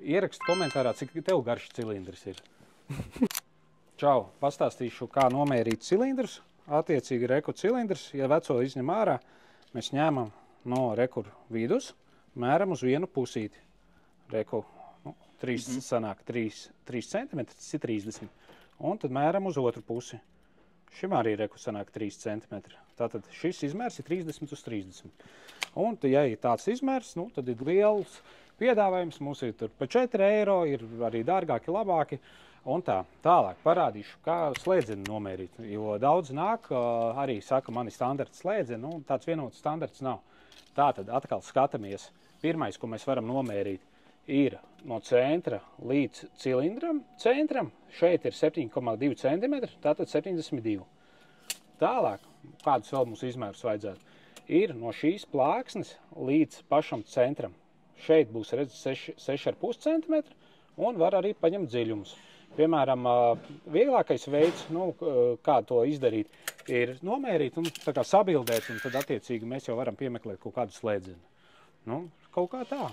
Ierakst komentārā, cik tev garš cilindrs ir. Čau, pastāstīšu, kā nomērīt cilindrus. Attiecīgi reku cilindrs, ja veco izņem ārā, mēs ņēmam no reku vidus, mēram uz vienu pusīti. Reku, sanāk 3 cm, tas ir 30. Un tad mēram uz otru pusi. Šim arī reku sanāk 3 cm. Tātad šis izmērs ir 30 uz 30. Un, ja ir tāds izmērs, tad ir liels piedāvājums. Mums ir tur pa 4 eiro, ir arī dārgāki, labāki. Un tālāk parādīšu, kā slēdzeni nomērīt. Jo daudz nāk, arī saka, man ir standarta slēdzeni, tāds vienots standarts nav. Tātad atkal skatāmies. Pirmais, ko mēs varam nomērīt, ir no centra līdz cilindram centram. Šeit ir 7,2 cm, tātad 72. Tālāk, kādus vēl mums izmērus vajadzētu, ir no šīs plāksnes līdz pašam centram. Šeit būs, redz, 6,5 cm un var arī paņemt dziļumus. Piemēram, vieglākais veids, kā to izdarīt, ir nomērīt un sabildēt, un tad attiecīgi mēs jau varam piemeklēt kaut kādu slēdzeni. Kaut kā tā.